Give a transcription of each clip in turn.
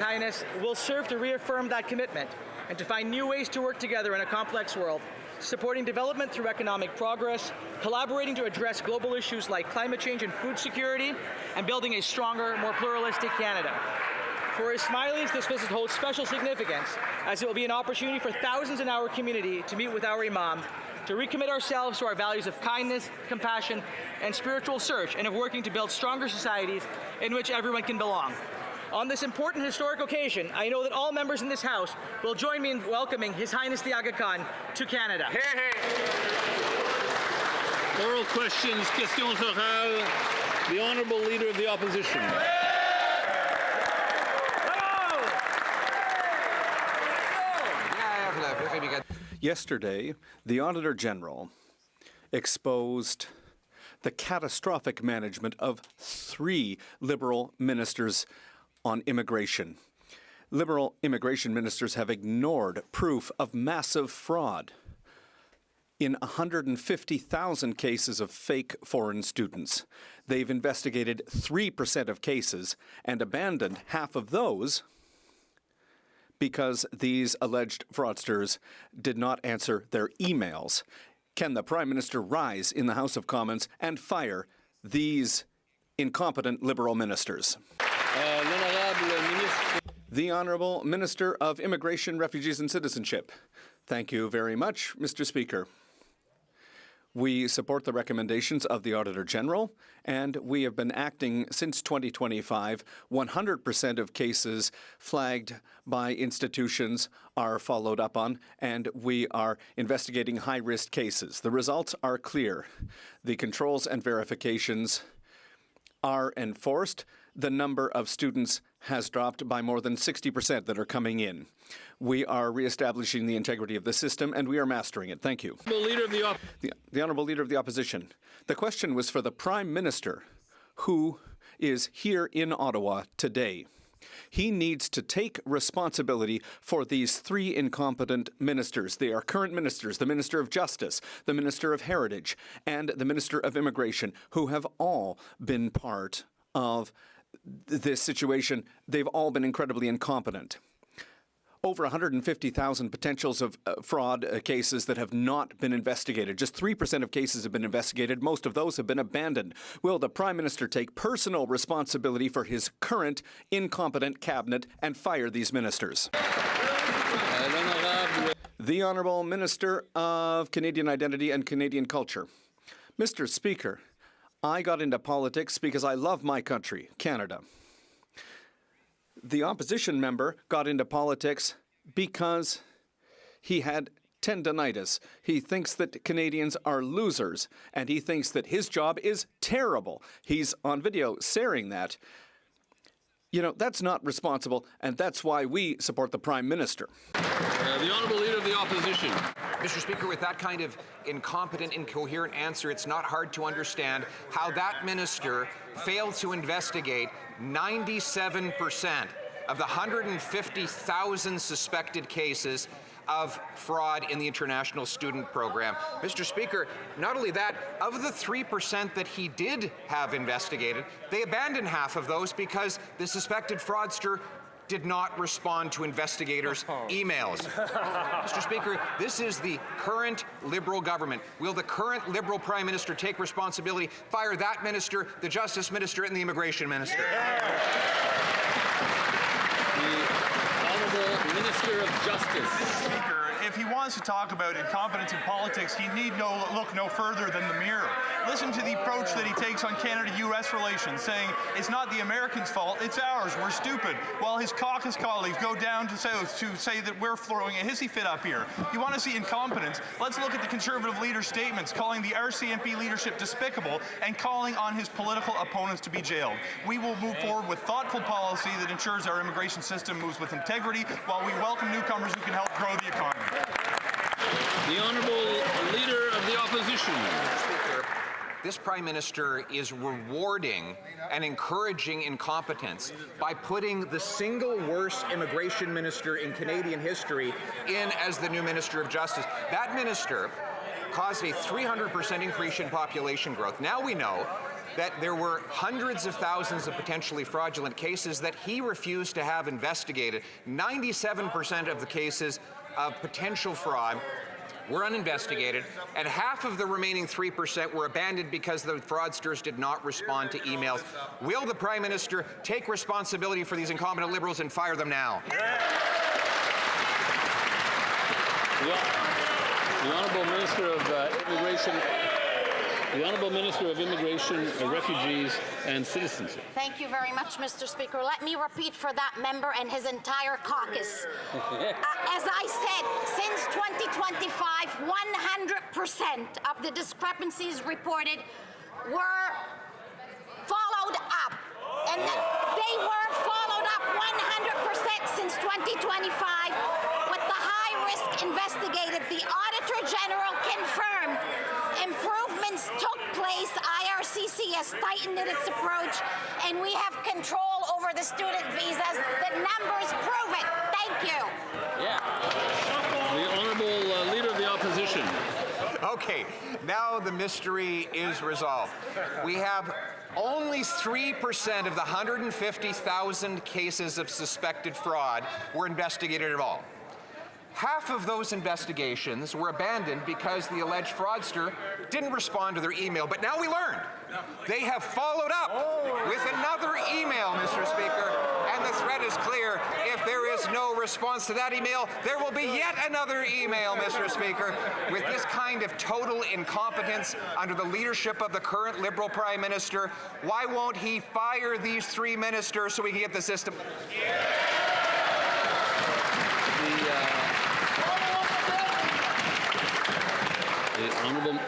Highness will serve to reaffirm that commitment and to find new ways to work together in a complex world, supporting development through economic progress, collaborating to address global issues like climate change and food security, and building a stronger, more pluralistic Canada. For his Smileys, this visit holds special significance, as it will be an opportunity for thousands in our community to meet with our Imam, to recommit ourselves to our values of kindness, compassion, and spiritual search, and of working to build stronger societies in which everyone can belong. On this important historic occasion, I know that all members in this House will join me in welcoming His Highness the Aga Khan to Canada. Hey, hey. Oral questions, questions orales. The Honourable Leader of the Opposition. Yesterday, the Auditor General exposed the catastrophic management of 3 Liberal ministers on immigration. Liberal immigration ministers have ignored proof of massive fraud in 150,000 cases of fake foreign students. They've investigated 3% of cases and abandoned half of those because these alleged fraudsters did not answer their emails. Can the Prime Minister rise in the House of Commons and fire these incompetent Liberal ministers? The Honourable Minister of Immigration, Refugees and Citizenship. Thank you very much, Mr. Speaker. We support the recommendations of the Auditor General, and we have been acting since 2025. 100% of cases flagged by institutions are followed up on, and we are investigating high-risk cases. The results are clear. The controls and verifications are enforced. The number of students has dropped by more than 60% that are coming in. We are reestablishing the integrity of the system, and we are mastering it. Thank you. The Honourable Leader of the Opposition. The question was for the Prime Minister, who is here in Ottawa today. He needs to take responsibility for these 3 incompetent ministers. They are current ministers, the Minister of Justice, the Minister of Heritage, and the Minister of Immigration, who have all been part of this situation. They've all been incredibly incompetent. Over 150,000 potentials of fraud cases that have not been investigated. Just 3% of cases have been investigated. Most of those have been abandoned. Will the Prime Minister take personal responsibility for his current incompetent cabinet and fire these ministers? The Honourable Minister of Canadian Identity and Canadian Culture. Mr. Speaker, I got into politics because I love my country, Canada. The opposition member got into politics because he had tendinitis. He thinks that Canadians are losers, and he thinks that his job is terrible. He's on video saying that. You know, that's not responsible, and that's why we support the Prime Minister. The Honourable Leader of the Opposition. Mr. Speaker, with that kind of incompetent, incoherent answer, it's not hard to understand how that minister failed to investigate 97% of the 150,000 suspected cases of fraud in the international student program. Mr. Speaker, not only that, of the 3% that he did have investigated, they abandoned half of those because the suspected fraudster did not respond to investigators' emails. Mr. Speaker, this is the current Liberal government. Will the current Liberal Prime Minister take responsibility, fire that minister, the Justice Minister, and the Immigration Minister? The Honourable Minister of Justice. Speaker, if he wants to talk about incompetence in politics, he need look no further than the mirror. Listen to the approach that he takes on Canada-U.S. relations, saying it's not the Americans' fault, it's ours, we're stupid, while his caucus colleagues go down to South to say that we're throwing a hissy fit up here. You want to see incompetence? Let's look at the Conservative leader's statements, calling the RCMP leadership despicable and calling on his political opponents to be jailed. We will move forward with thoughtful policy that ensures our immigration system moves with integrity, while we welcome newcomers who can help grow the economy. The Honourable Leader of the Opposition. Speaker, this Prime Minister is rewarding and encouraging incompetence by putting the single worst immigration minister in Canadian history in as the new Minister of Justice. That minister caused a 300% increase in population growth. Now we know that there were hundreds of thousands of potentially fraudulent cases that he refused to have investigated. 97% of the cases of potential fraud were uninvestigated, and half of the remaining 3% were abandoned because the fraudsters did not respond to emails. Will the Prime Minister take responsibility for these incompetent Liberals and fire them now? The Honourable Minister of Immigration. The Honourable Minister of Immigration, Refugees and Citizenship. Thank you very much, Mr. Speaker. Let me repeat for that member and his entire caucus. As I said, since 2025, 100% of the discrepancies reported were followed up. And they were followed up 100% since 2025. With the high-risk investigated, the Auditor General confirmed improvements took place. IRCC has tightened its approach, and we have control over the student visas. The numbers prove it. Thank you. The Honourable Leader of the Opposition. Okay, now the mystery is resolved. We have only 3% of the 150,000 cases of suspected fraud were investigated at all. Half of those investigations were abandoned because the alleged fraudster didn't respond to their email. But now we learned they have followed up with another email, Mr. Speaker, and the threat is clear. If there is no response to that email, there will be yet another email, Mr. Speaker. With this kind of total incompetence under the leadership of the current Liberal Prime Minister, why won't he fire these 3 ministers so we can get the system?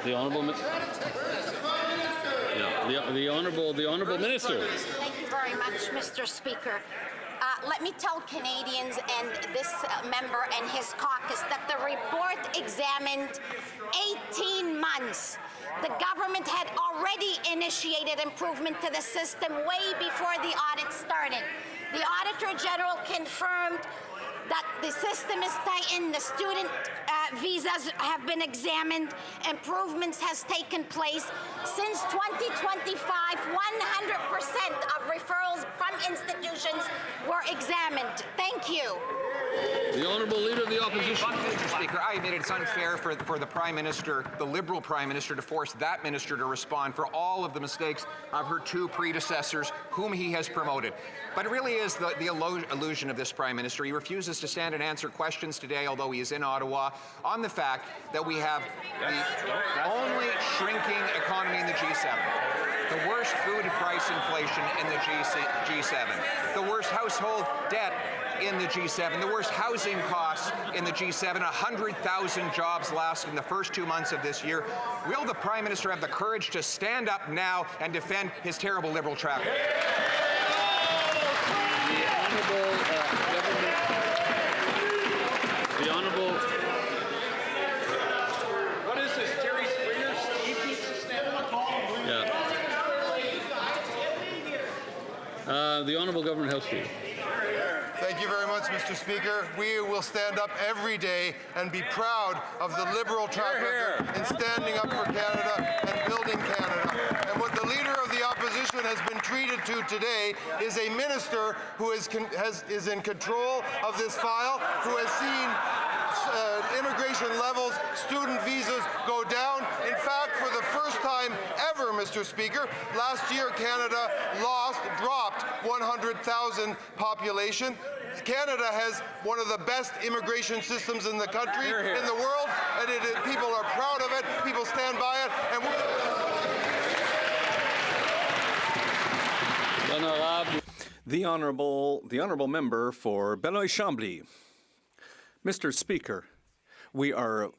The honourable minister. Thank you very much, Mr. Speaker. Let me tell Canadians and this member and his caucus that the report examined 18 months. The government had already initiated improvement to the system way before the audit started. The Auditor General confirmed that the system is tightened, the student visas have been examined, improvements has taken place. Since 2025, 100% of referrals from institutions were examined. Thank you. The Honourable Leader of the Opposition. Mr. Speaker, I admit it's unfair for the Prime Minister, the Liberal Prime Minister, to force that minister to respond for all of the mistakes of her 2 predecessors, whom he has promoted. But it really is the illusion of this Prime Minister. He refuses to stand and answer questions today, although he is in Ottawa, on the fact that we have the only shrinking economy in the G7. The worst food price inflation in the G7. The worst household debt in the G7, the worst housing costs in the G7, 100,000 jobs lost in the first 2 months of this year. Will the Prime Minister have the courage to stand up now and defend his terrible Liberal track? What is this, Terry Springer? Steve needs to stand on call. The Honourable Government House Leader. Thank you very much, Mr. Speaker. We will stand up every day and be proud of the Liberal track record in standing up for Canada and building Canada. And what the Leader of the Opposition has been treated to today is a minister who is in control of this file, who has seen immigration levels, student visas go down. In fact, for the first time ever, Mr. Speaker, last year Canada dropped 100,000 population. Canada has one of the best immigration systems in the country, in the world, and people are proud of it, people stand by it, and The honourable member for Beloit-Chambly. Mr. Speaker, we are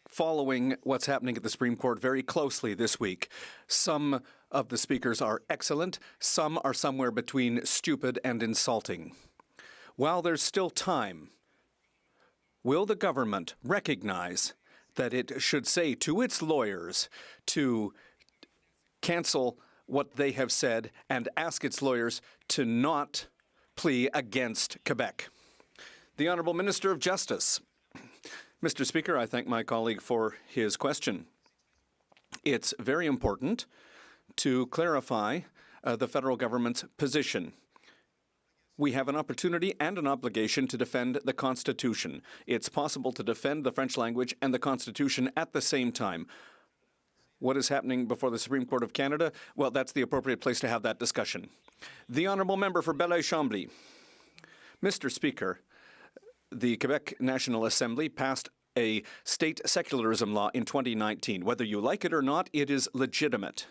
following what's happening at the Supreme Court very closely this week. Some of the speakers are excellent, some are somewhere between stupid and insulting. While there's still time, will the government recognize that it should say to its lawyers to cancel what they have said and ask its lawyers to not plea against Quebec? The Honourable Minister of Justice. Mr. Speaker, I thank my colleague for his question. It's very important to clarify the federal government's position. We have an opportunity and an obligation to defend the Constitution. It's possible to defend the French language and the Constitution at the same time. What is happening before the Supreme Court of Canada? Well, that's the appropriate place to have that discussion. The Honourable Member for Belleuil-Chambly. Mr. Speaker, the Quebec National Assembly passed a state secularism law in 2019. Whether you like it or not, it is legitimate.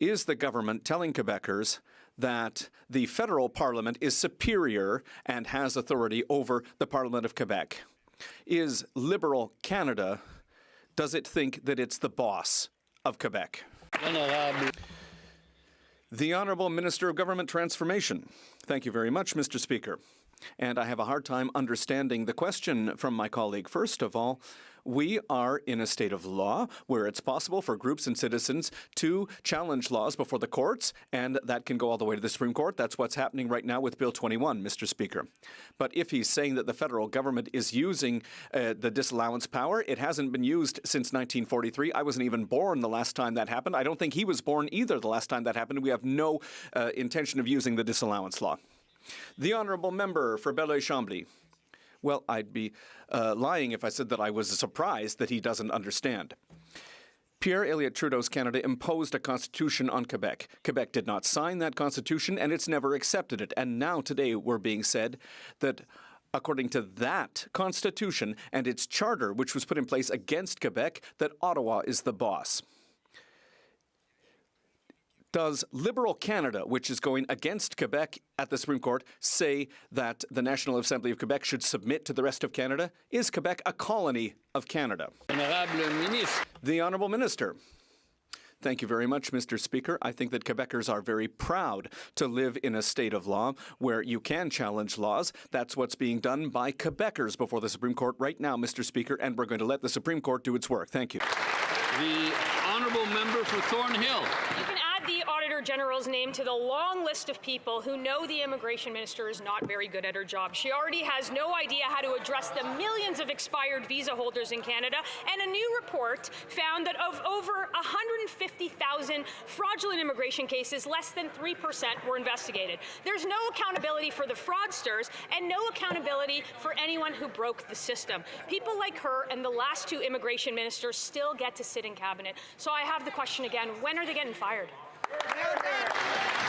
Is the government telling Quebecers that the federal parliament is superior and has authority over the Parliament of Quebec? Is Liberal Canada, does it think that it's the boss of Quebec? The Honourable Minister of Government Transformation. Thank you very much, Mr. Speaker. And I have a hard time understanding the question from my colleague. First of all, we are in a state of law where it's possible for groups and citizens to challenge laws before the courts, and that can go all the way to the Supreme Court. That's what's happening right now with Bill 21, Mr. Speaker. But if he's saying that the federal government is using the disallowance power, it hasn't been used since 1943. I wasn't even born the last time that happened. I don't think he was born either the last time that happened. We have no intention of using the disallowance law. The Honourable Member for Belleuil-Chambly. Well, I'd be lying if I said that I was surprised that he doesn't understand. Pierre Elliott Trudeau's Canada imposed a constitution on Quebec. Quebec did not sign that constitution, and it's never accepted it. And now today we're being said that according to that constitution and its charter, which was put in place against Quebec, that Ottawa is the boss. Does Liberal Canada, which is going against Quebec at the Supreme Court, say that the National Assembly of Quebec should submit to the rest of Canada? Is Quebec a colony of Canada? The Honourable Minister. Thank you very much, Mr. Speaker. I think that Quebecers are very proud to live in a state of law where you can challenge laws. That's what's being done by Quebecers before the Supreme Court right now, Mr. Speaker, and we're going to let the Supreme Court do its work. Thank you. The Honourable Member for Thornhill. You can add the Auditor General's name to the long list of people who know the Immigration Minister is not very good at her job. She already has no idea how to address the millions of expired visa holders in Canada, and a new report found that of over 150,000 fraudulent immigration cases, less than 3% were investigated. There's no accountability for the fraudsters and no accountability for anyone who broke the system. People like her and the last two immigration ministers still get to sit in cabinet. So I have the question again, when are they getting fired?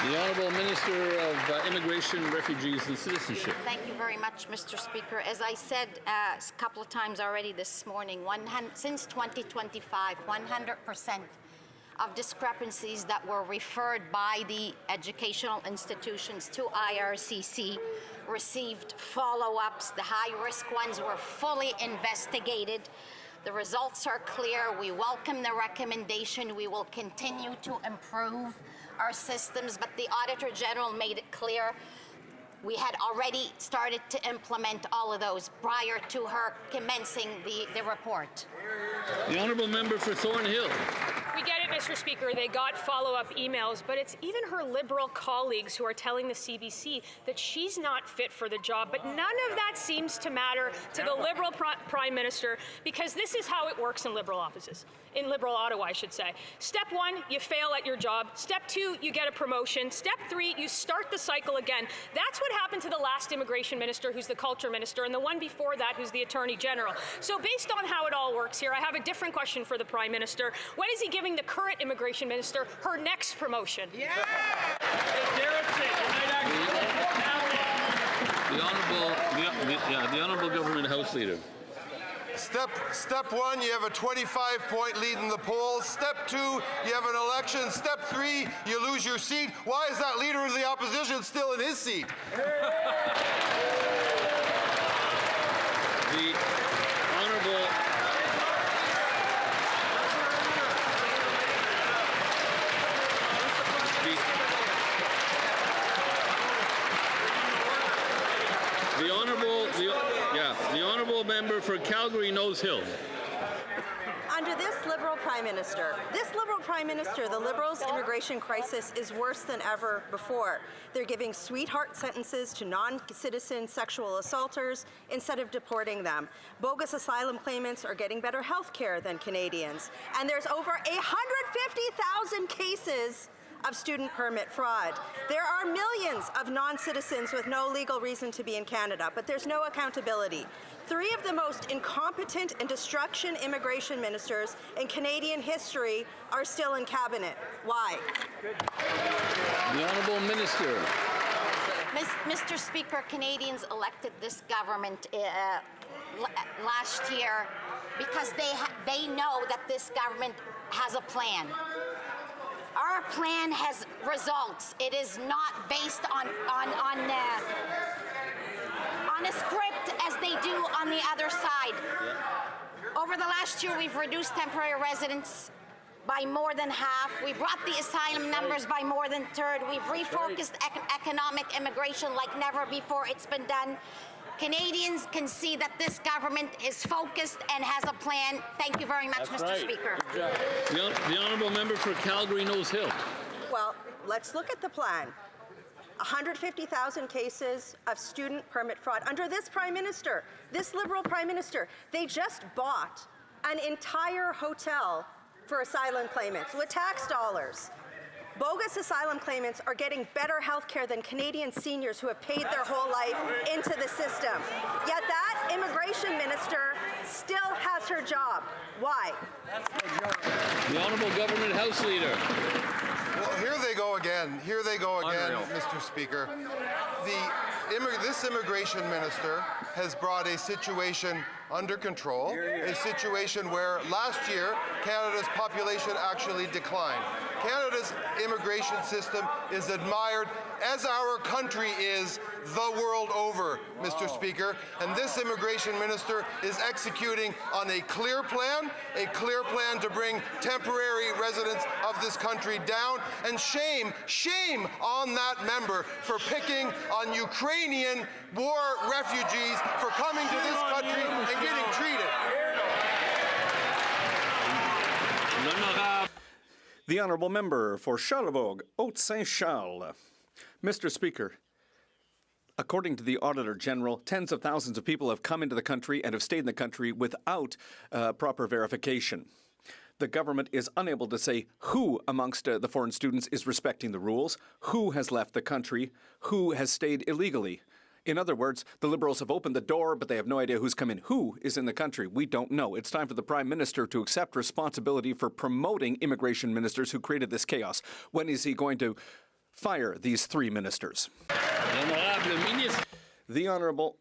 The Honourable Minister of Immigration, Refugees and Citizenship. Thank you very much, Mr. Speaker. As I said a couple of times already this morning, since 2025, 100% of discrepancies that were referred by the educational institutions to IRCC received follow-ups. The high-risk ones were fully investigated. The results are clear. We welcome the recommendation. We will continue to improve our systems, but the Auditor General made it clear we had already started to implement all of those prior to her commencing the report. The Honourable Member for Thornhill. We get it, Mr. Speaker. They got follow-up emails, but it's even her Liberal colleagues who are telling the CBC that she's not fit for the job. But none of that seems to matter to the Liberal Prime Minister, because this is how it works in Liberal offices, in Liberal Ottawa, I should say. Step one, you fail at your job. Step two, you get a promotion. Step three, you start the cycle again. That's what happened to the last immigration minister, who's the culture minister, and the one before that, who's the Attorney General. So based on how it all works here, I have a different question for the Prime Minister. When is he giving the current immigration minister her next promotion? The Honourable Government House Leader. Step one, you have a 25-point lead in the polls. Step two, you have an election. Step three, you lose your seat. Why is that leader of the opposition still in his seat? The Honourable The Honourable Member for Calgary Nose Hill. Under this Liberal Prime Minister, the Liberals' immigration crisis is worse than ever before. They're giving sweetheart sentences to non-citizen sexual assaulters instead of deporting them. Bogus asylum claimants are getting better health care than Canadians. And there's over 150,000 cases of student permit fraud. There are millions of non-citizens with no legal reason to be in Canada, but there's no accountability. 3 of the most incompetent and destruction immigration ministers in Canadian history are still in cabinet. Why? The Honourable Minister. Mr. Speaker, Canadians elected this government last year because they know that this government has a plan. Our plan has results. It is not based on a script as they do on the other side. Over the last year, we've reduced temporary residents by more than half. We brought the asylum numbers by more than a third. We've refocused economic immigration like never before it's been done. Canadians can see that this government is focused and has a plan. Thank you very much, Mr. Speaker. The Honourable Member for Calgary-Nose Hill. Well, let's look at the plan. 150,000 cases of student permit fraud under this Prime Minister, this Liberal Prime Minister. They just bought an entire hotel for asylum claimants with tax dollars. Bogus asylum claimants are getting better health care than Canadian seniors who have paid their whole life into the system. Yet that immigration minister still has her job. Why? The Honourable Government House Leader. Well, here they go again. Here they go again, Mr. Speaker. This immigration minister has brought a situation under control, a situation where last year Canada's population actually declined. Canada's immigration system is admired, as our country is, the world over, Mr. Speaker. And this immigration minister is executing on a clear plan to bring temporary residents of this country down. And shame on that member for picking on Ukrainian war refugees for coming to this country and getting treated. The Honourable Member for Charlevoix, Haute-Saint-Charles. Mr. Speaker, according to the Auditor General, tens of thousands of people have come into the country and have stayed in the country without proper verification. The government is unable to say who amongst the foreign students is respecting the rules, who has left the country, who has stayed illegally. In other words, the Liberals have opened the door, but they have no idea who's come in. Who is in the country? We don't know. It's time for the Prime Minister to accept responsibility for promoting immigration ministers who created this chaos. When is he going to fire these 3 ministers? The Honourable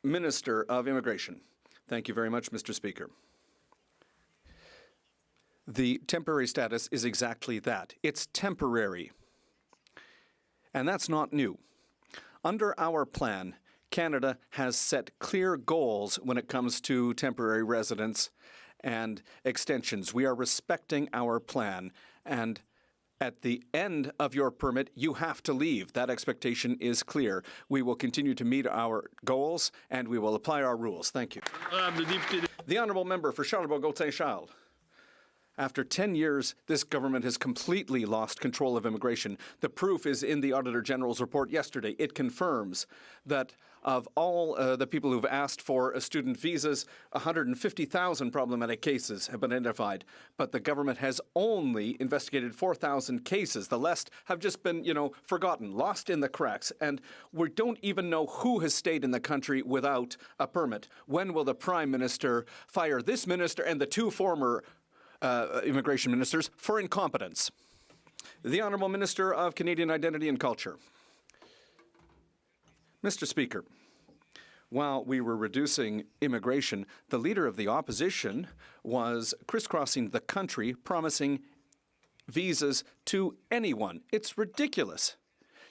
Minister of Immigration. Thank you very much, Mr. Speaker. The temporary status is exactly that. It's temporary. And that's not new. Under our plan, Canada has set clear goals when it comes to temporary residence and extensions. We are respecting our plan, and at the end of your permit, you have to leave. That expectation is clear. We will continue to meet our goals, and we will apply our rules. Thank you. The Honourable Member for Charlevoix-Haute-Saint-Charles. After 10 years, this government has completely lost control of immigration. The proof is in the Auditor General's report yesterday. It confirms that of all the people who've asked for student visas, 150,000 problematic cases have been identified. But the government has only investigated 4,000 cases. The rest have just been, forgotten, lost in the cracks. And we don't even know who has stayed in the country without a permit. When will the Prime Minister fire this minister and the 2 former immigration ministers for incompetence? The Honourable Minister of Canadian Identity and Culture. Mr. Speaker, while we were reducing immigration, the Leader of the Opposition was crisscrossing the country promising visas to anyone. It's ridiculous.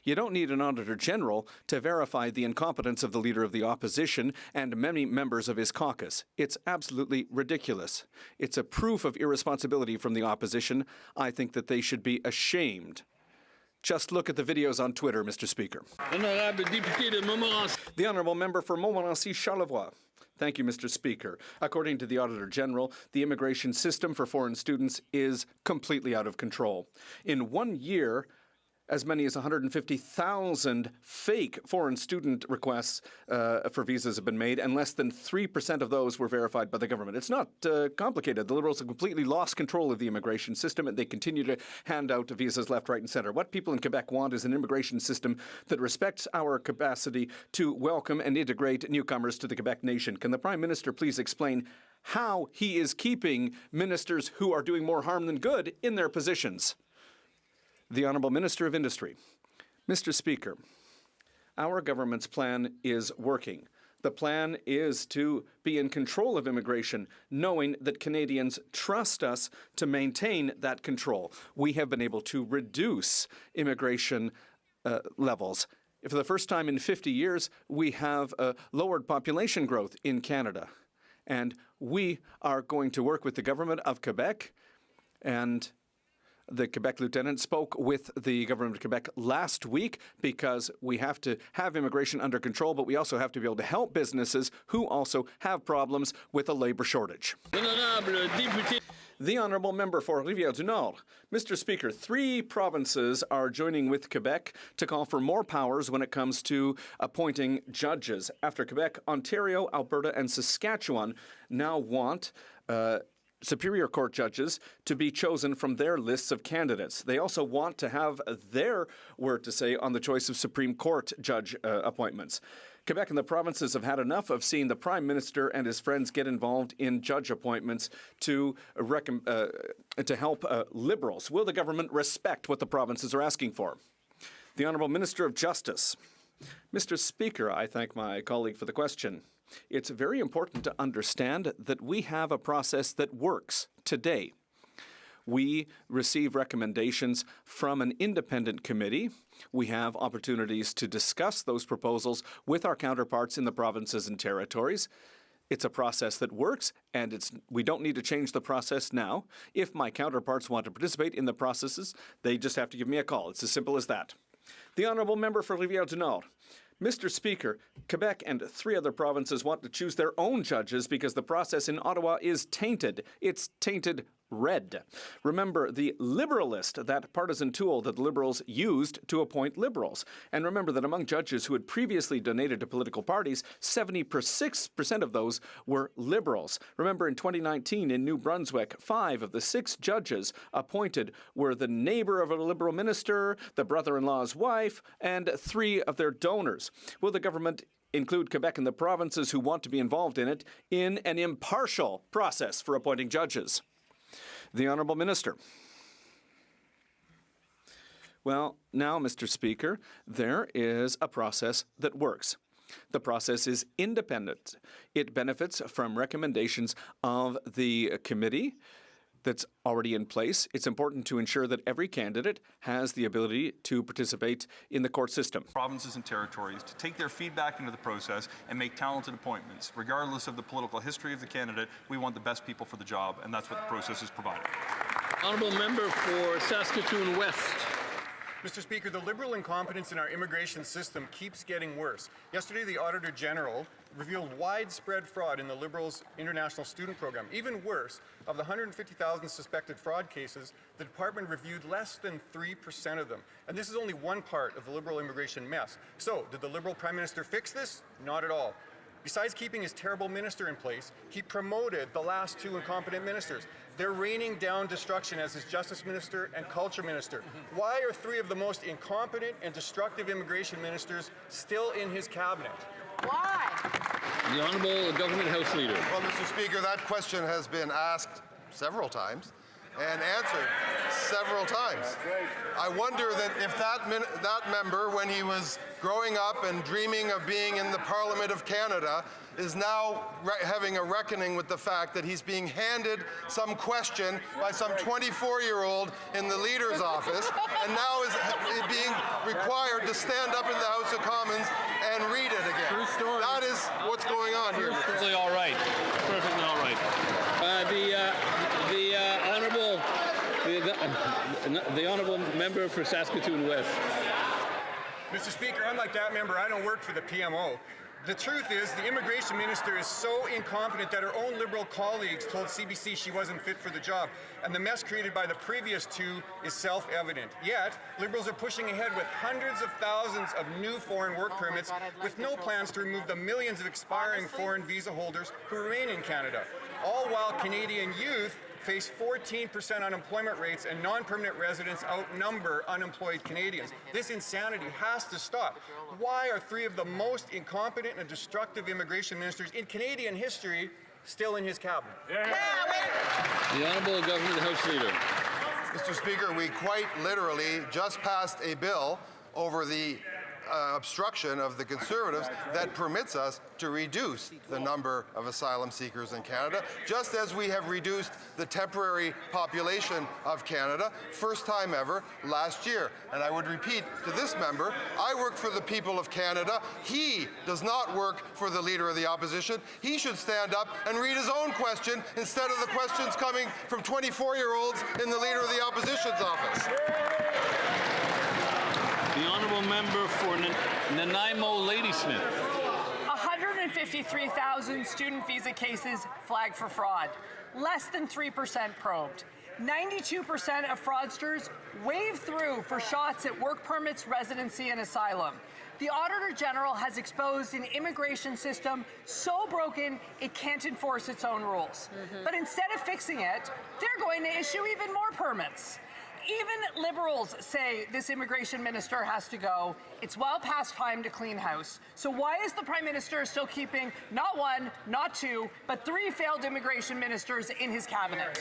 You don't need an Auditor General to verify the incompetence of the Leader of the Opposition and many members of his caucus. It's absolutely ridiculous. It's a proof of irresponsibility from the opposition. I think that they should be ashamed. Just look at the videos on Twitter, Mr. Speaker. The Honourable Member for Montmorency-Charlevoix. Thank you, Mr. Speaker. According to the Auditor General, the immigration system for foreign students is completely out of control. In 1 year, as many as 150,000 fake foreign student requests for visas have been made, and less than 3% of those were verified by the government. It's not complicated. The Liberals have completely lost control of the immigration system, and they continue to hand out visas left, right, and centre. What people in Quebec want is an immigration system that respects our capacity to welcome and integrate newcomers to the Quebec nation. Can the Prime Minister please explain how he is keeping ministers who are doing more harm than good in their positions? The Honourable Minister of Industry. Mr. Speaker, our government's plan is working. The plan is to be in control of immigration, knowing that Canadians trust us to maintain that control. We have been able to reduce immigration levels. For the first time in 50 years, we have lowered population growth in Canada. And we are going to work with the government of Quebec, and the Quebec lieutenant spoke with the government of Quebec last week because we have to have immigration under control, but we also have to be able to help businesses who also have problems with a labour shortage. The Honourable Member for Rivière-du-Nord. Mr. Speaker, 3 provinces are joining with Quebec to call for more powers when it comes to appointing judges. After Quebec, Ontario, Alberta, and Saskatchewan now want Superior Court judges to be chosen from their lists of candidates. They also want to have their word to say on the choice of Supreme Court judge appointments. Quebec and the provinces have had enough of seeing the Prime Minister and his friends get involved in judge appointments to help Liberals. Will the government respect what the provinces are asking for? The Honourable Minister of Justice. Mr. Speaker, I thank my colleague for the question. It's very important to understand that we have a process that works today. We receive recommendations from an independent committee. We have opportunities to discuss those proposals with our counterparts in the provinces and territories. It's a process that works, and we don't need to change the process now. If my counterparts want to participate in the processes, they just have to give me a call. It's as simple as that. The Honourable Member for Rivière-du-Nord. Mr. Speaker, Quebec and 3 other provinces want to choose their own judges because the process in Ottawa is tainted. It's tainted red. Remember the Liberalist, that partisan tool that the Liberals used to appoint Liberals. And remember that among judges who had previously donated to political parties, 76% of those were Liberals. Remember in 2019 in New Brunswick, 5 of the 6 judges appointed were the neighbour of a Liberal minister, the brother-in-law's wife, and 3 of their donors. Will the government include Quebec and the provinces who want to be involved in it in an impartial process for appointing judges? The Honourable Minister. Well, now, Mr. Speaker, there is a process that works. The process is independent. It benefits from recommendations of the committee that's already in place. It's important to ensure that every candidate has the ability to participate in the court system. Provinces and territories to take their feedback into the process and make talented appointments. Regardless of the political history of the candidate, we want the best people for the job, and that's what the process is providing. Honourable Member for Saskatoon West. Mr. Speaker, the Liberal incompetence in our immigration system keeps getting worse. Yesterday, the Auditor General revealed widespread fraud in the Liberals' international student program. Even worse, of the 150,000 suspected fraud cases, the department reviewed less than 3% of them. And this is only one part of the Liberal immigration mess. So, did the Liberal Prime Minister fix this? Not at all. Besides keeping his terrible minister in place, he promoted the last 2 incompetent ministers. They're raining down destruction as his Justice Minister and Culture Minister. Why are 3 of the most incompetent and destructive immigration ministers still in his cabinet? Why? The Honourable Government House Leader. Well, Mr. Speaker, that question has been asked several times and answered several times. I wonder that if that member, when he was growing up and dreaming of being in the Parliament of Canada, is now having a reckoning with the fact that he's being handed some question by some 24-year-old in the leader's office, and now is being required to stand up in the House of Commons and read it again. True story. That is what's going on here. Perfectly all right. Perfectly all right. The Honourable Member for Saskatoon West. Mr. Speaker, unlike that member, I don't work for the PMO. The truth is, the immigration minister is so incompetent that her own Liberal colleagues told CBC she wasn't fit for the job, and the mess created by the previous two is self-evident. Yet, Liberals are pushing ahead with hundreds of thousands of new foreign work permits with no plans to remove the millions of expiring foreign visa holders who remain in Canada, all while Canadian youth face 14% unemployment rates and non-permanent residents outnumber unemployed Canadians. This insanity has to stop. Why are three of the most incompetent and destructive immigration ministers in Canadian history still in his cabinet? The Honourable Government House Leader. Mr. Speaker, we quite literally just passed a bill over the obstruction of the Conservatives that permits us to reduce the number of asylum seekers in Canada, just as we have reduced the temporary population of Canada, first time ever, last year. And I would repeat to this member, I work for the people of Canada. He does not work for the Leader of the Opposition. He should stand up and read his own question instead of the questions coming from 24-year-olds in the Leader of the Opposition's office. The Honourable Member for Nanaimo Ladysmith. 153,000 student visa cases flagged for fraud. Less than 3% probed. 92% of fraudsters wave through for shots at work permits, residency, and asylum. The Auditor General has exposed an immigration system so broken it can't enforce its own rules. But instead of fixing it, they're going to issue even more permits. Even Liberals say this immigration minister has to go. It's well past time to clean house. So why is the Prime Minister still keeping not one, not two, but three failed immigration ministers in his cabinet?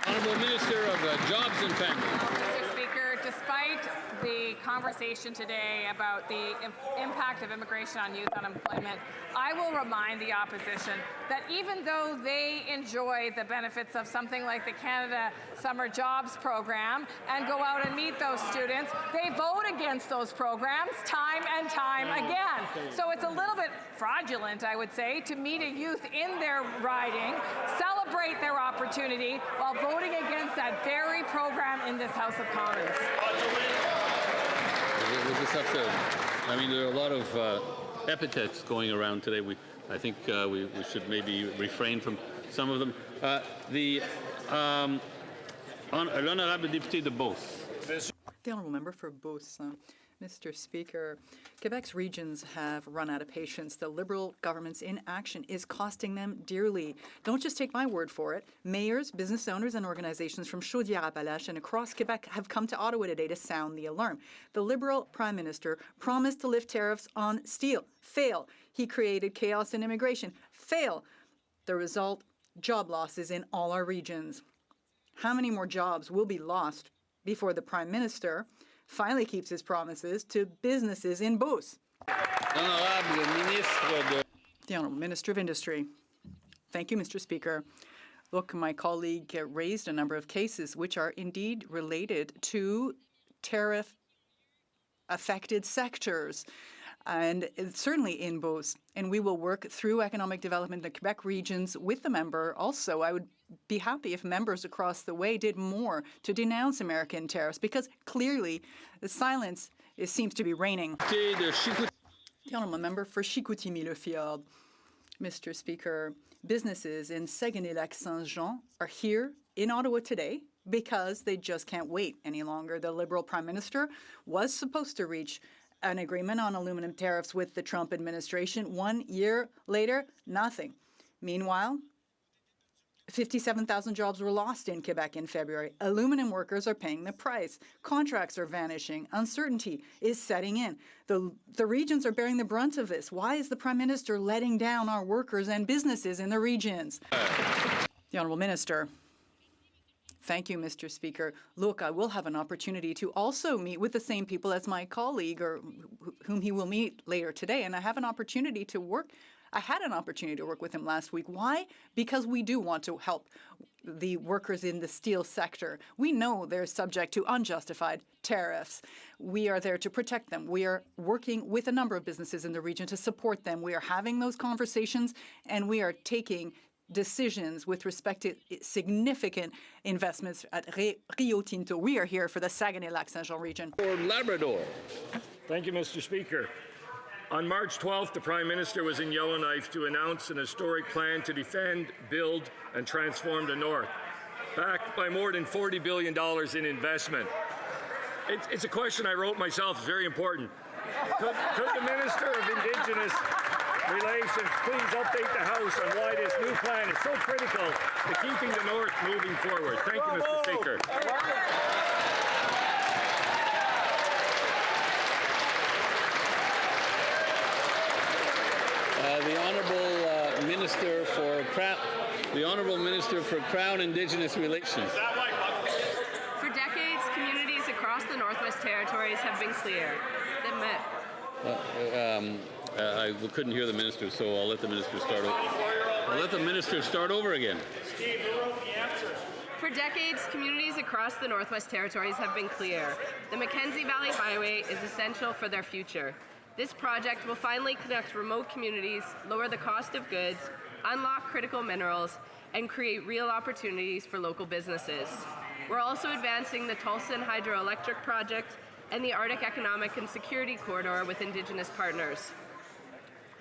Honourable Minister of Jobs and Family. Mr. Speaker, despite the conversation today about the impact of immigration on youth unemployment, I will remind the opposition that even though they enjoy the benefits of something like the Canada Summer Jobs Program and go out and meet those students, they vote against those programs time and time again. So it's a little bit fraudulent, I would say, to meet a youth in their riding, celebrate their opportunity while voting against that very program in this House of Commons. We'll just have to, I mean, there are a lot of epithets going around today. I think we should maybe refrain from some of them. L'honorable député de Beauce. The Honourable Member for Beauce. Mr. Speaker, Quebec's regions have run out of patience. The Liberal government's inaction is costing them dearly. Don't just take my word for it. Mayors, business owners, and organizations from Chaudière-Appalaches and across Quebec have come to Ottawa today to sound the alarm. The Liberal Prime Minister promised to lift tariffs on steel. Fail. He created chaos in immigration. Fail. The result, job losses in all our regions. How many more jobs will be lost before the Prime Minister finally keeps his promises to businesses in Beauce? The Honourable Minister of Industry. Thank you, Mr. Speaker. Look, my colleague raised a number of cases which are indeed related to tariff-affected sectors, and certainly in Beauce. And we will work through economic development in the Quebec regions with the member. Also, I would be happy if members across the way did more to denounce American tariffs, because clearly the silence seems to be reigning. The Honourable Member for Chicoutimi-Le-Fjord. Mr. Speaker, businesses in Saguenay-Lac-Saint-Jean are here in Ottawa today because they just can't wait any longer. The Liberal Prime Minister was supposed to reach an agreement on aluminum tariffs with the Trump administration. 1 year later, nothing. Meanwhile, 57,000 jobs were lost in Quebec in February. Aluminum workers are paying the price. Contracts are vanishing. Uncertainty is setting in. The regions are bearing the brunt of this. Why is the Prime Minister letting down our workers and businesses in the regions? The Honourable Minister. Thank you, Mr. Speaker. Look, I will have an opportunity to also meet with the same people as my colleague, or whom he will meet later today, and I had an opportunity to work with him last week. Why? Because we do want to help the workers in the steel sector. We know they're subject to unjustified tariffs. We are there to protect them. We are working with a number of businesses in the region to support them. We are having those conversations, and we are taking decisions with respect to significant investments at Rio Tinto. We are here for the Saguenay-Lac-Saint-Jean region. For Labrador. Thank you, Mr. Speaker. On March 12th, the Prime Minister was in Yellowknife to announce an historic plan to defend, build, and transform the North, backed by more than $40 billion in investment. It's a question I wrote myself. It's very important. Could the Minister of Indigenous Relations please update the House on why this new plan is so critical to keeping the North moving forward? Thank you, Mr. Speaker. The Honourable Minister for Crown Indigenous Relations. For decades, communities across the Northwest Territories have been clear. I couldn't hear the minister, so I'll let the minister start over. Again. Steve, who wrote the answer? For decades, communities across the Northwest Territories have been clear. The Mackenzie Valley Highway is essential for their future. This project will finally connect remote communities, lower the cost of goods, unlock critical minerals, and create real opportunities for local businesses. We're also advancing the Tulsan Hydroelectric Project and the Arctic Economic and Security Corridor with Indigenous partners.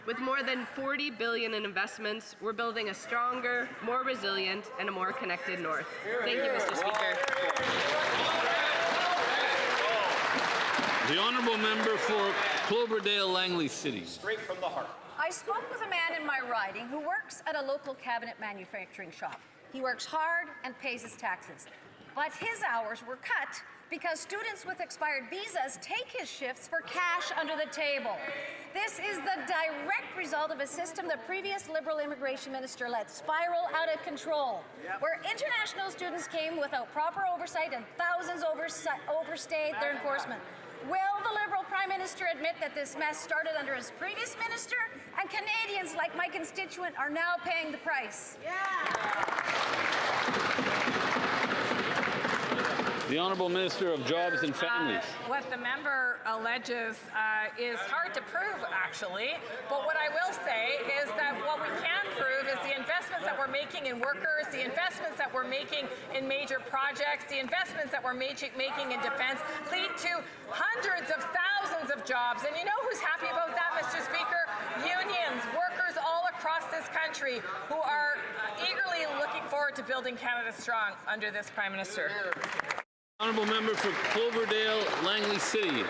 With more than $40 billion in investments, we're building a stronger, more resilient, and a more connected North. Thank you, Mr. Speaker. The Honourable Member for Cloverdale-Langley City. Straight from the heart. I spoke with a man in my riding who works at a local cabinet manufacturing shop. He works hard and pays his taxes. But his hours were cut because students with expired visas take his shifts for cash under the table. This is the direct result of a system the previous Liberal immigration minister let spiral out of control, where international students came without proper oversight and thousands overstayed their enforcement. Will the Liberal Prime Minister admit that this mess started under his previous minister, and Canadians like my constituent are now paying the price? The Honourable Minister of Jobs and Families. What the member alleges is hard to prove, actually. But what I will say is that what we can prove is the investments that we're making in workers, the investments that we're making in major projects, the investments that we're making in defence lead to hundreds of thousands of jobs. And you know who's happy about that, Mr. Speaker? Unions, workers all across this country who are eagerly looking forward to building Canada strong under this Prime Minister. Honourable Member for Cloverdale-Langley City.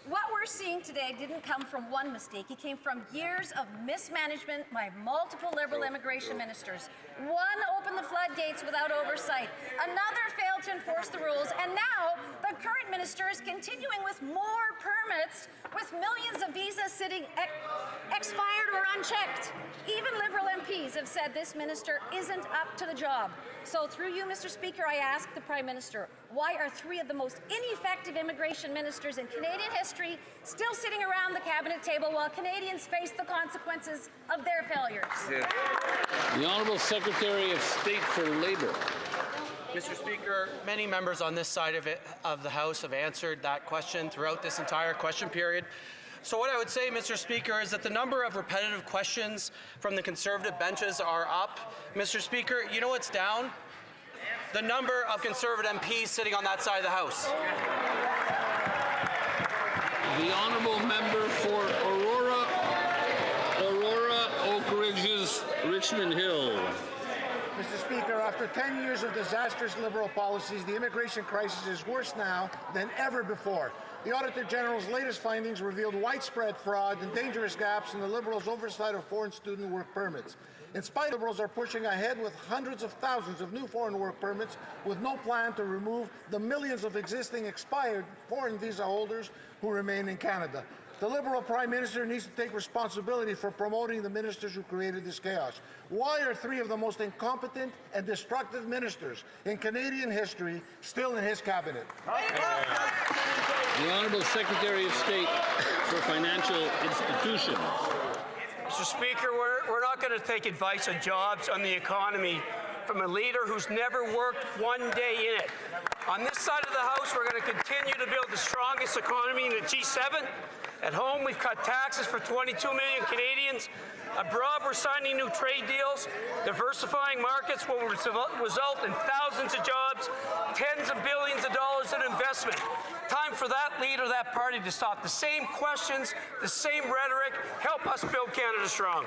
What we're seeing today didn't come from one mistake. It came from years of mismanagement by multiple Liberal immigration ministers. One opened the floodgates without oversight. Another failed to enforce the rules. And now the current minister is continuing with more permits with millions of visas sitting expired or unchecked. Even Liberal MPs have said this minister isn't up to the job. So through you, Mr. Speaker, I ask the Prime Minister, why are three of the most ineffective immigration ministers in Canadian history still sitting around the cabinet table while Canadians face the consequences of their failures? The Honourable Secretary of State for Labour. Mr. Speaker, many members on this side of the House have answered that question throughout this entire question period. So what I would say, Mr. Speaker, is that the number of repetitive questions from the Conservative benches are up. Mr. Speaker, you know what's down? The number of Conservative MPs sitting on that side of the House. The Honourable Member for Aurora Oak Ridges, Richmond Hill. Mr. Speaker, after 10 years of disastrous Liberal policies, the immigration crisis is worse now than ever before. The Auditor General's latest findings revealed widespread fraud and dangerous gaps in the Liberals' oversight of foreign student work permits. In spite, Liberals are pushing ahead with hundreds of thousands of new foreign work permits with no plan to remove the millions of existing expired foreign visa holders who remain in Canada. The Liberal Prime Minister needs to take responsibility for promoting the ministers who created this chaos. Why are three of the most incompetent and destructive ministers in Canadian history still in his cabinet? The Honourable Secretary of State for Financial Institutions. Mr. Speaker, we're not going to take advice on jobs, on the economy, from a leader who's never worked one day in it. On this side of the House, we're going to continue to build the strongest economy in the G7, At home, we've cut taxes for 22 million Canadians. Abroad, we're signing new trade deals. Diversifying markets will result in thousands of jobs, tens of billions of dollars in investment. Time for that leader, that party to stop the same questions, the same rhetoric. Help us build Canada strong.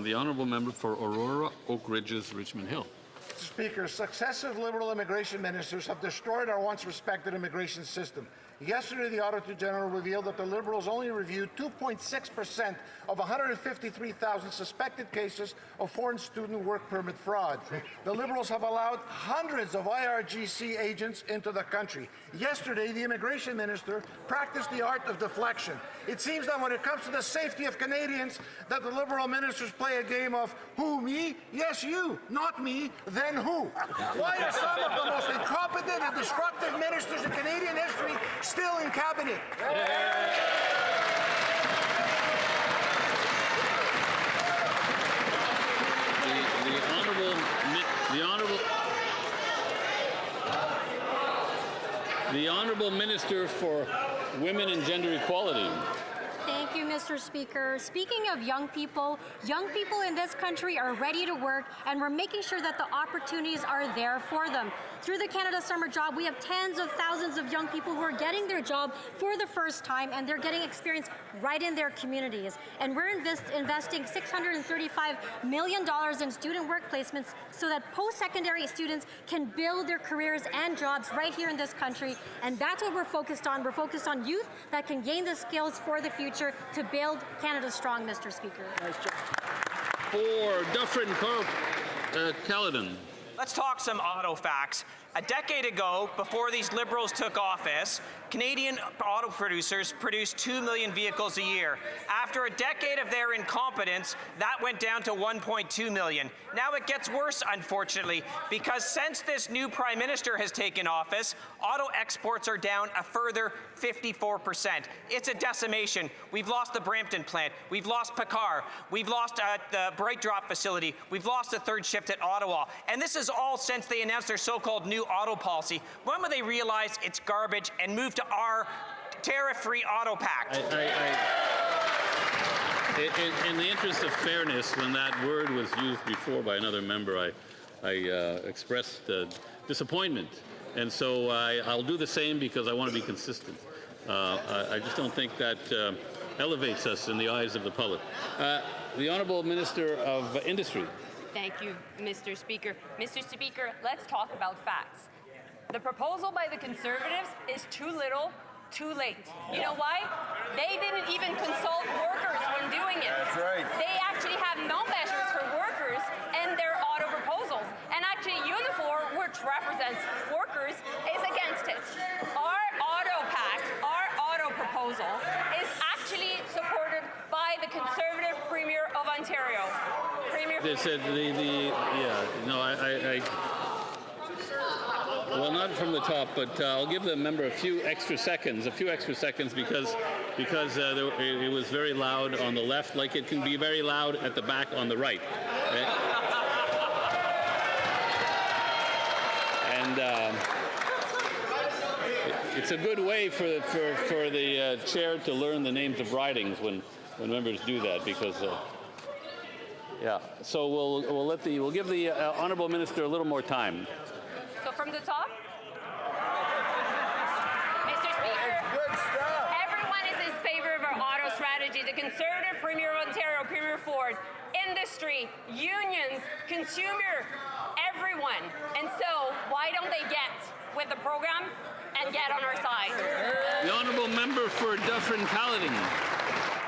The honourable member for Aurora, Oak Ridges, Richmond Hill. Mr. Speaker, successive Liberal immigration ministers have destroyed our once respected immigration system. Yesterday, the Auditor General revealed that the Liberals only reviewed 2.6% of 153,000 suspected cases of foreign student work permit fraud. The Liberals have allowed hundreds of IRGC agents into the country. Yesterday, the Immigration Minister practiced the art of deflection. It seems that when it comes to the safety of Canadians, that the Liberal ministers play a game of who, me? Yes, you. Not me, then who? Why are some of the most incompetent and destructive ministers in Canadian history still in cabinet? The Honourable Minister for Women and Gender Equality. Thank you, Mr. Speaker. Speaking of young people in this country are ready to work, and we're making sure that the opportunities are there for them. Through the Canada Summer Job, we have tens of thousands of young people who are getting their job for the first time, and they're getting experience right in their communities. And we're investing $635 million in student work placements so that post-secondary students can build their careers and jobs right here in this country. And that's what we're focused on. We're focused on youth that can gain the skills for the future to build Canada strong, Mr. Speaker. Nice job. For Dufferin Caledon. Let's talk some auto facts. A decade ago, before these Liberals took office, Canadian auto producers produced 2 million vehicles a year. After a decade of their incompetence, that went down to 1.2 million. Now it gets worse, unfortunately, because since this new Prime Minister has taken office, auto exports are down a further 54%. It's a decimation. We've lost the Brampton plant. We've lost Picard. We've lost the Bright Drop facility. We've lost a third shift at Ottawa. And this is all since they announced their so-called new auto policy. When will they realize it's garbage and move to our tariff-free auto pact? In the interest of fairness, when that word was used before by another member, I expressed disappointment. And so I'll do the same because I want to be consistent. I just don't think that elevates us in the eyes of the public. The Honourable Minister of Industry. Thank you, Mr. Speaker. Mr. Speaker, let's talk about facts. The proposal by the Conservatives is too little, too late. You know why? They didn't even consult workers when doing it. That's right. They actually have no measures for workers in their auto proposals. And actually, Unifor, which represents workers, is against it. Our auto pact, our auto proposal, is actually supported by the Conservative Premier of Ontario. They said well, not from the top, but I'll give the member a few extra seconds because it was very loud on the left, like it can be very loud at the back on the right. And it's a good way for the chair to learn the names of ridings when members do that, because yeah. So we'll give the Honourable Minister a little more time. So from the top, Mr. Speaker, everyone is in favor of our auto strategy. The Conservative Premier of Ontario, Premier Ford, industry, unions, consumer, everyone. And so why don't they get with the program and get on our side? The Honourable Member for Dufferin Caledon.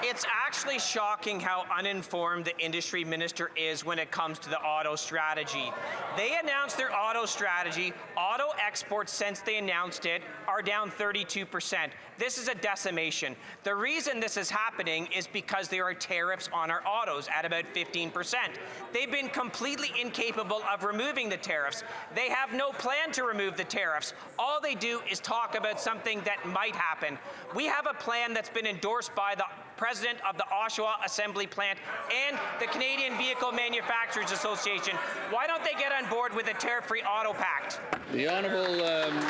It's actually shocking how uninformed the industry minister is when it comes to the auto strategy. They announced their auto strategy. Auto exports, since they announced it, are down 32%. This is a decimation. The reason this is happening is because there are tariffs on our autos at about 15%. They've been completely incapable of removing the tariffs. They have no plan to remove the tariffs. All they do is talk about something that might happen. We have a plan that's been endorsed by the President of the the Oshawa Assembly Plant and the Canadian Vehicle Manufacturers Association. Why don't they get on board with the Tariff-Free Auto Pact? The Honourable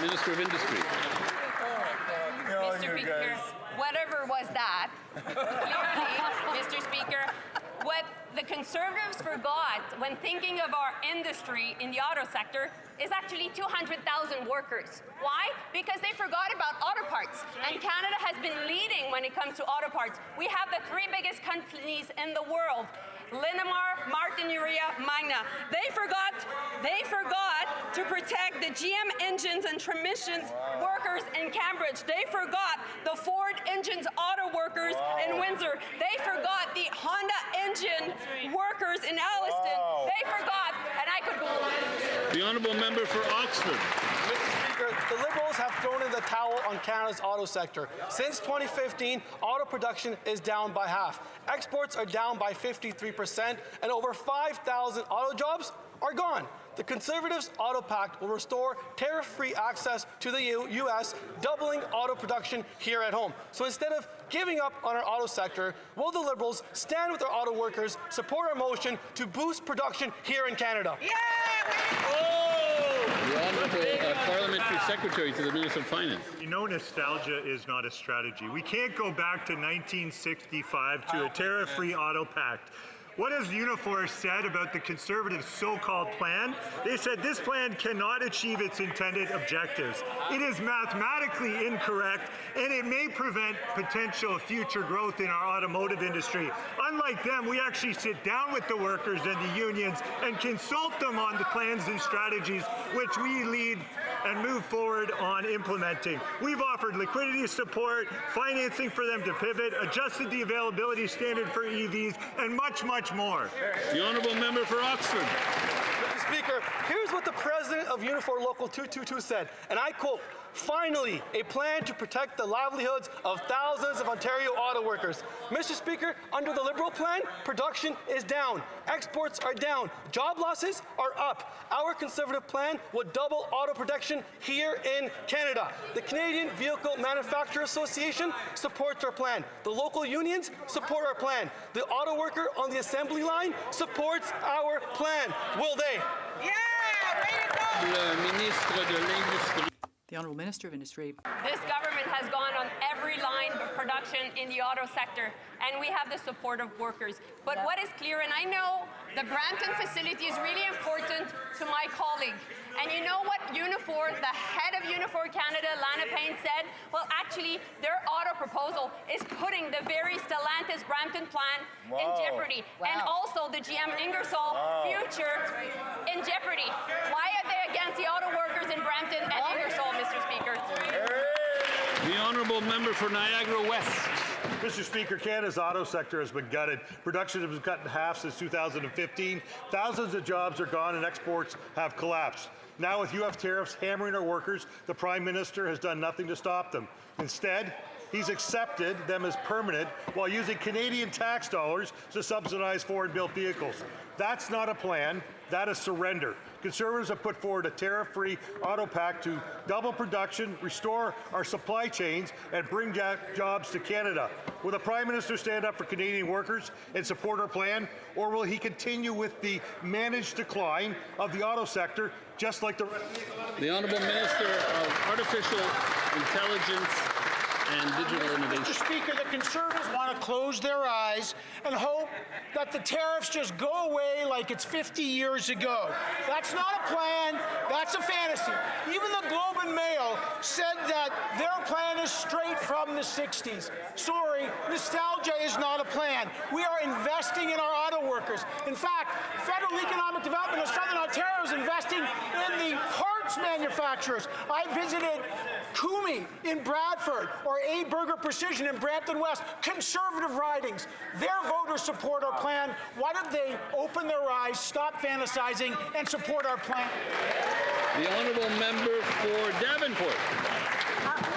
Minister of Industry. Mr. Speaker, whatever was that? Clearly, Mr. Speaker, what the Conservatives forgot when thinking of our industry in the auto sector is actually 200,000 workers. Why? Because they forgot about auto parts. And Canada has been leading when it comes to auto parts. We have the 3 biggest companies in the world: Linamar, Martin-Urea, Magna. They forgot to protect the GM engines and transmissions workers in Cambridge. They forgot the Ford engines auto workers in Windsor. They forgot the Honda engine workers in Alliston. They forgot, and I could go on. The Honourable Member for Oxford. Mr. Speaker, the Liberals have thrown in the towel on Canada's auto sector. Since 2015, auto production is down by half. Exports are down by 53%, and over 5,000 auto jobs are gone. The Conservatives' Auto Pact will restore tariff-free access to the U.S., doubling auto production here at home. So instead of giving up on our auto sector, will the Liberals stand with our auto workers, support our motion to boost production here in Canada? The Honourable Parliamentary Secretary to the Minister of Finance. You know, nostalgia is not a strategy. We can't go back to 1965 to a tariff-free auto pact. What has Unifor said about the Conservatives' so-called plan? They said this plan cannot achieve its intended objectives. It is mathematically incorrect, and it may prevent potential future growth in our automotive industry. Unlike them, we actually sit down with the workers and the unions and consult them on the plans and strategies which we lead and move forward on implementing. We've offered liquidity support, financing for them to pivot, adjusted the availability standard for EVs, and much more. The Honourable Member for Oxford. Mr. Speaker, here's what the president of Unifor Local 222 said, and I quote, "Finally, a plan to protect the livelihoods of thousands of Ontario auto workers." Mr. Speaker, under the Liberal plan, production is down, exports are down, job losses are up. Our Conservative plan will double auto production here in Canada. The Canadian Vehicle Manufacturers Association supports our plan. The local unions support our plan. The auto worker on the assembly line supports our plan. Will they? The Honourable Minister of Industry. This government has gone on every line of production in the auto sector, and we have the support of workers. But what is clear, and I know the Brampton facility is really important to my colleague. And you know what Unifor, the head of Unifor Canada, Lana Payne, said? Well, actually, their auto proposal is putting the very Stellantis Brampton plan in jeopardy, and also the GM Ingersoll future in jeopardy. Why are they against the auto workers in Brampton and Ingersoll, Mr. Speaker? The Honourable Member for Niagara West. Mr. Speaker, Canada's auto sector has been gutted. Production has been cut in half since 2015. Thousands of jobs are gone and exports have collapsed. Now with U.S. tariffs hammering our workers, the Prime Minister has done nothing to stop them. Instead, he's accepted them as permanent while using Canadian tax dollars to subsidize foreign-built vehicles. That's not a plan, that is surrender. Conservatives have put forward a tariff-free auto pact to double production, restore our supply chains, and bring jobs to Canada. Will the Prime Minister stand up for Canadian workers and support our plan, or will he continue with the managed decline of the auto sector, just like the rest of the economy? The Honourable Minister of Artificial Intelligence and Digital Innovation. Mr. Speaker, the Conservatives want to close their eyes and hope that the tariffs just go away like it's 50 years ago. That's not a plan, that's a fantasy. Even the Globe and Mail said that their plan is straight from the 60s. Sorry, nostalgia is not a plan. We are investing in our auto workers. In fact, Federal Economic Development of Southern Ontario is investing in the parts manufacturers. I visited Kumi in Bradford or A. Burger Precision in Brampton West, conservative ridings. Their voters support our plan. Why don't they open their eyes, stop fantasizing, and support our plan? The Honourable Member for Davenport.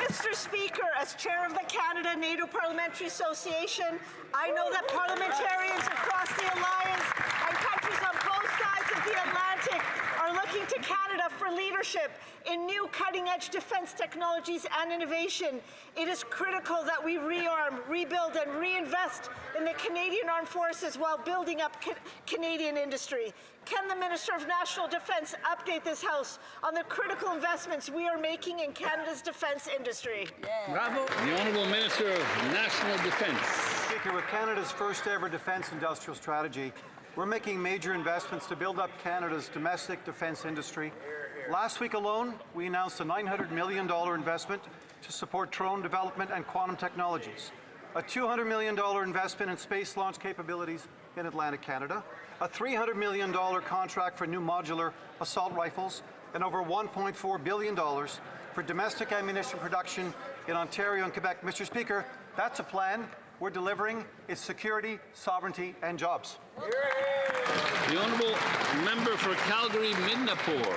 Mr. Speaker, as chair of the Canada-NATO Parliamentary Association, I know that parliamentarians across the Alliance and countries countries on both sides of the Atlantic are looking to Canada for leadership in new cutting-edge defense technologies and innovation. It is critical that we rearm, rebuild, and reinvest in the Canadian Armed Forces while building up Canadian industry. Can the Minister of National Defence update this House on the critical investments we are making in Canada's defence industry? Bravo. The Honourable Minister of National Defence. Speaker, with Canada's first ever defence industrial strategy, we're making major investments to build up Canada's domestic defence industry. Last week alone, we announced a $900 million investment to support drone development and quantum technologies, a $200 million investment in space launch capabilities in Atlantic Canada, a $300 million contract for new modular assault rifles, and over $1.4 billion for domestic ammunition production in Ontario and Quebec. Mr. Speaker, that's a plan we're delivering. It's security, sovereignty, and jobs. The Honourable Member for Calgary-Midnapore.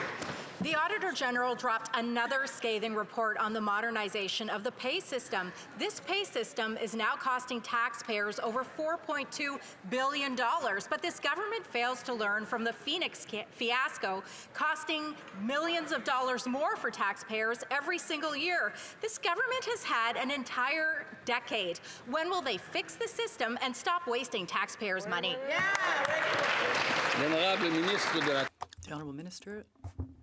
The Auditor General dropped another scathing report on the modernization of the pay system. This pay system is now costing taxpayers over $4.2 billion, but this government fails to learn from the Phoenix fiasco, costing millions of dollars more for taxpayers every single year. This government has had an entire decade. When will they fix the system and stop wasting taxpayers' money? The Honourable Minister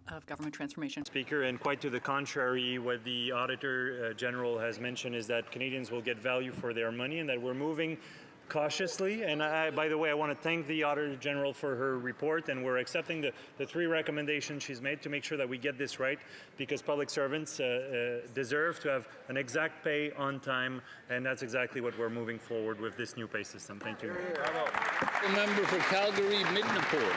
of Government Transformation. Speaker, and quite to the contrary, what the Auditor General has mentioned is that Canadians will get value for their money and that we're moving cautiously. And by the way, I want to thank the Auditor General for her report, and we're accepting the three recommendations she's made to make sure that we get this right, because public servants deserve to have an exact pay on time, and that's exactly what we're moving forward with this new pay system. Thank you. The member for Calgary-Midnapore.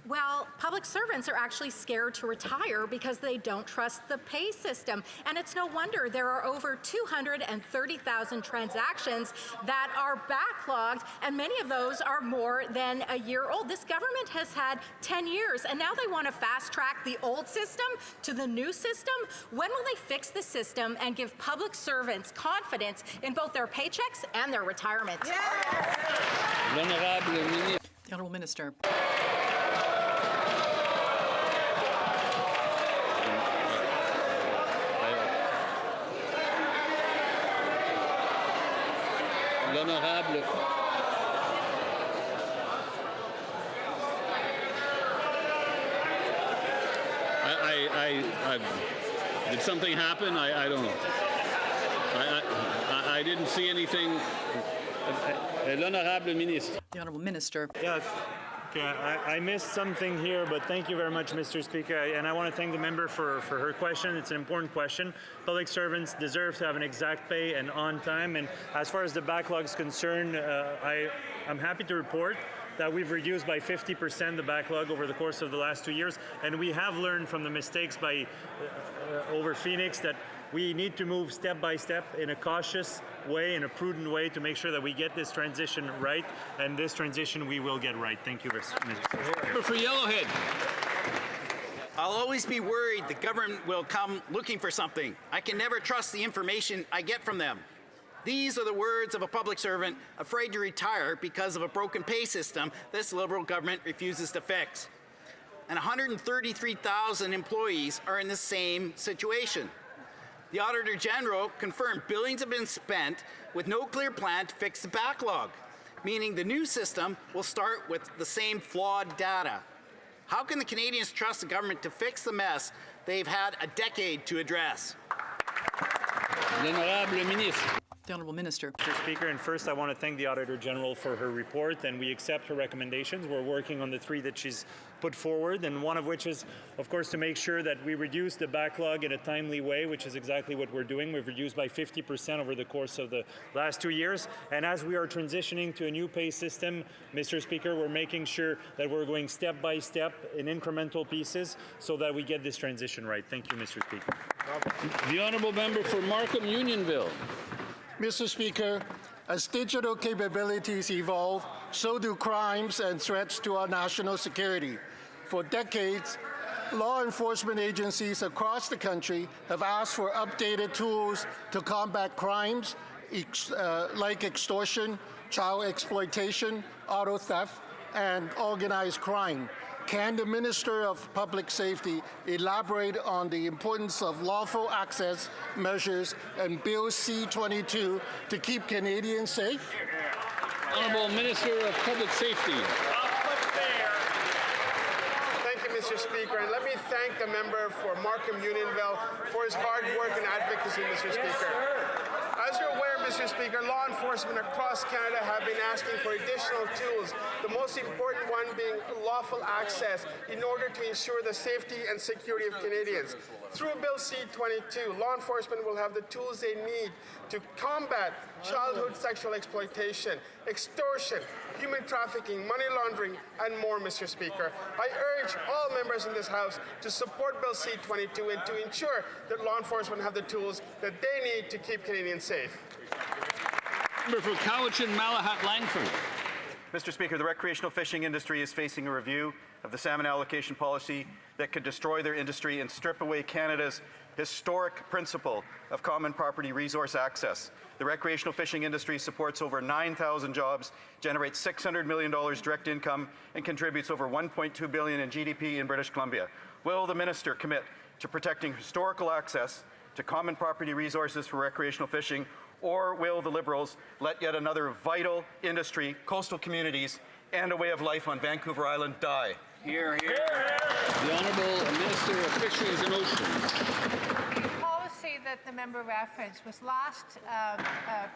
Well, public servants are actually scared to retire because they don't trust the pay system. And it's no wonder there are over 230,000 transactions that are backlogged, and many of those are more than a year old. This government has had 10 years, and now they want to fast-track the old system to the new system. When will they fix the system and give public servants confidence in both their paychecks and their retirement? The Honourable Minister. L'honorable. Did something happen? I don't know. I didn't see anything. L'honorable ministre. The Honourable Minister. Yes. Okay, I missed something here, but thank you very much, Mr. Speaker. And I want to thank the member for her question. It's an important question. Public servants deserve to have an exact pay and on time. And as far as the backlog is concerned, I'm happy to report that we've reduced by 50% the backlog over the course of the last 2 years. And we have learned from the mistakes by over Phoenix that we need to move step by step in a cautious way, in a prudent way, to make sure that we get this transition right. And this transition we will get right. Thank you, Mr. Speaker. For Yellowhead. I'll always be worried the government will come looking for something. I can never trust the information I get from them. These are the words of a public servant afraid to retire because of a broken pay system this Liberal government refuses to fix. And 133,000 employees are in the same situation. The Auditor General confirmed billions have been spent with no clear plan to fix the backlog, meaning the new system will start with the same flawed data. How can the Canadians trust the government to fix the mess they've had a decade to address? L'honorable ministre. The Honourable Minister. Mr. Speaker, and first I want to thank the Auditor General for her report, and we accept her recommendations. We're working on the three that she's put forward, and one of which is, of course, to make sure that we reduce the backlog in a timely way, which is exactly what we're doing. We've reduced by 50% over the course of the last 2 years, and as we are transitioning to a new pay system, Mr. Speaker, we're making sure that we're going step by step in incremental pieces so that we get this transition right. Thank you, Mr. Speaker. The Honourable Member for Markham Unionville. Mr. Speaker, as digital capabilities evolve, so do crimes and threats to our national security. For decades, law enforcement agencies across the country have asked for updated tools to combat crimes like extortion, child exploitation, auto theft, and organized crime. Can the Minister of Public Safety elaborate on the importance of lawful access measures and Bill C-22 to keep Canadians safe? Honourable Minister of Public Safety. Thank you, Mr. Speaker, and let me thank the member for Markham Unionville for his hard work and advocacy, Mr. Speaker. As you're aware, Mr. Speaker, law enforcement across Canada have been asking for additional tools, the most important one being lawful access in order to ensure the safety and security of Canadians. Through Bill C-22, law enforcement will have the tools they need to combat childhood sexual exploitation, extortion, human trafficking, money laundering, and more, Mr. Speaker. I urge all members in this House to support Bill C-22 and to ensure that law enforcement have the tools that they need to keep Canadians safe. Member for Cowichan, Malahat, Langford. Mr. Speaker, the recreational fishing industry is facing a review of the salmon allocation policy that could destroy their industry and strip away Canada's historic principle of common property resource access. The recreational fishing industry supports over 9,000 jobs, generates $600 million direct income, and contributes over $1.2 billion in GDP in British Columbia. Will the minister commit to protecting historical access to common property resources for recreational fishing, or will the Liberals let yet another vital industry, coastal communities, and a way of life on Vancouver Island die? Hear, hear. The Honourable Minister of Fisheries and Oceans. The policy that the member referenced was last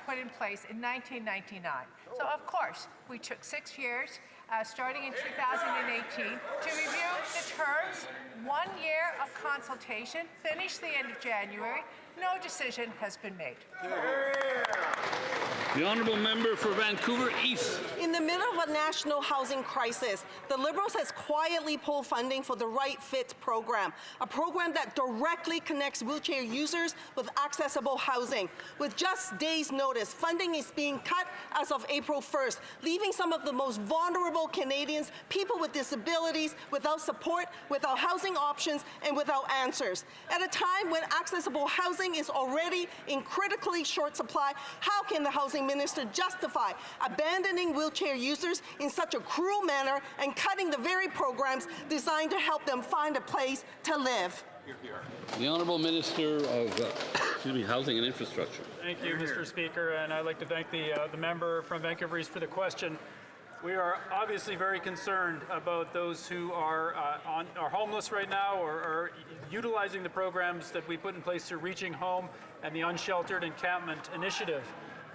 put in place in 1999. So, of course, we took 6 years, starting in 2018, to review the terms, 1 year of consultation, finished the end of January. No decision has been made. The Honourable Member for Vancouver East. In the middle of a national housing crisis, the Liberals has quietly pulled funding for the Right Fit program, a program that directly connects wheelchair users with accessible housing. With just days' notice, funding is being cut as of April 1st, leaving some of the most vulnerable Canadians, people with disabilities, without support, without housing options, and without answers. At a time when accessible housing is already in critically short supply, how can the housing minister justify abandoning wheelchair users in such a cruel manner and cutting the very programs designed to help them find a place to live? The Honourable Minister of Housing and Infrastructure. Thank you, Mr. Speaker, and I'd like to thank the member from Vancouver East for the question. We are obviously very concerned about those who are homeless right now or are utilizing the programs that we put in place through Reaching Home and the Unsheltered Encampment Initiative.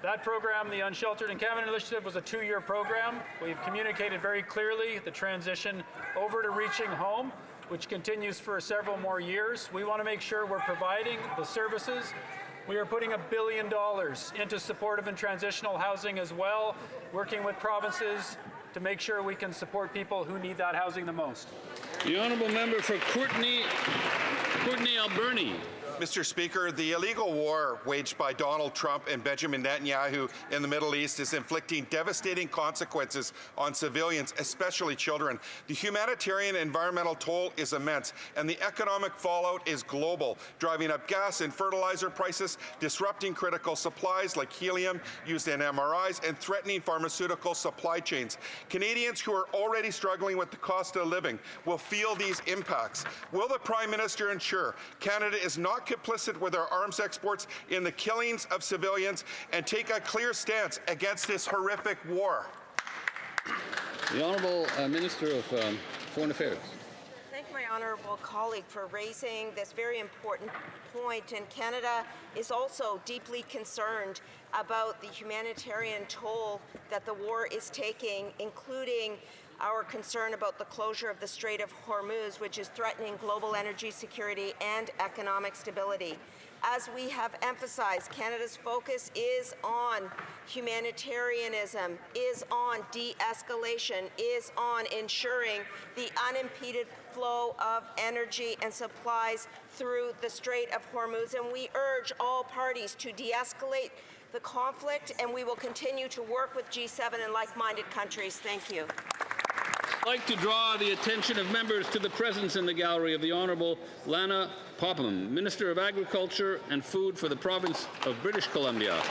That program, the Unsheltered Encampment Initiative, was a 2-year program. We've communicated very clearly the transition over to Reaching Home, which continues for several more years. We want to make sure we're providing the services. We are putting $1 billion into supportive and transitional housing as well, working with provinces to make sure we can support people who need that housing the most. The Honourable Member for Courtenay Alberni. Mr. Speaker, the illegal war waged by Donald Trump and Benjamin Netanyahu in the Middle East is inflicting devastating consequences on civilians, especially children. The humanitarian and environmental toll is immense, and the economic fallout is global, driving up gas and fertilizer prices, disrupting critical supplies like helium used in MRIs, and threatening pharmaceutical supply chains. Canadians who are already struggling with the cost of living will feel these impacts. Will the Prime Minister ensure Canada is not complicit with our arms exports in the killings of civilians and take a clear stance against this horrific war? The Honourable Minister of Foreign Affairs. Thank my honourable colleague for raising this very important point, and Canada is also deeply concerned about the humanitarian toll that the war is taking, including our concern about the closure of the Strait of Hormuz, which is threatening global energy security and economic stability. As we have emphasized, Canada's focus is on humanitarianism, is on de-escalation, is on ensuring the unimpeded flow of energy and supplies through the Strait of Hormuz, and we urge all parties to de-escalate the conflict, and we will continue to work with G7 and like-minded countries. Thank you. I'd like to draw the attention of members to the presence in the gallery of the Honourable Lana Popham, Minister of Agriculture and Food for the province of British Columbia.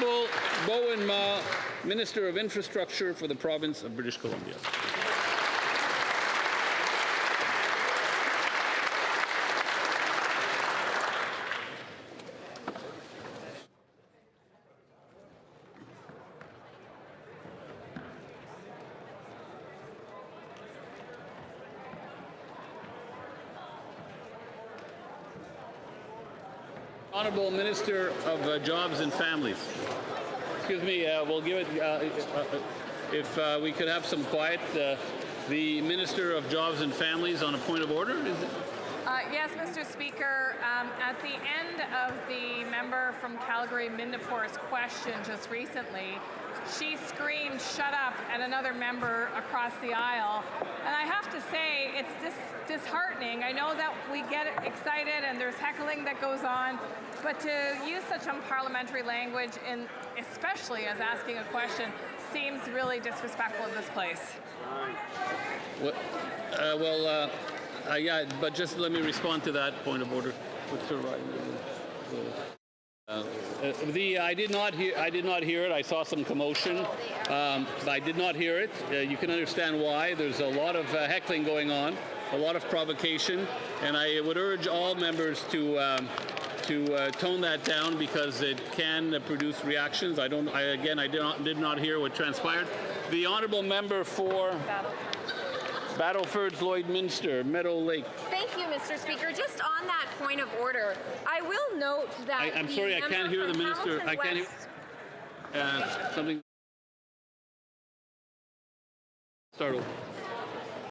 Honourable Bowen Ma, Minister of Infrastructure for the Province of British Columbia. Honourable Minister of Jobs and Families. Excuse me, we'll give it, if we could have some quiet. The Minister of Jobs and Families on a point of order. Is it? Yes, Mr. Speaker. At the end of the member from Calgary Mindapor's question just recently, she screamed "shut up" at another member across the aisle. And I have to say, it's disheartening. I know that we get excited and there's heckling that goes on, but to use such unparliamentary language, especially as asking a question, seems really disrespectful of this place. Yeah, but just let me respond to that point of order. I did not hear it. I saw some commotion. I did not hear it. You can understand why. There's a lot of heckling going on, a lot of provocation, and I would urge all members to tone that down because it can produce reactions. I did not hear what transpired. The honourable member for Battleford, Lloydminster, Meadow Lake. Thank you, Mr. Speaker. Just on that point of order, I will note that I'm sorry, I can't hear the minister. I can't hear something. Start over.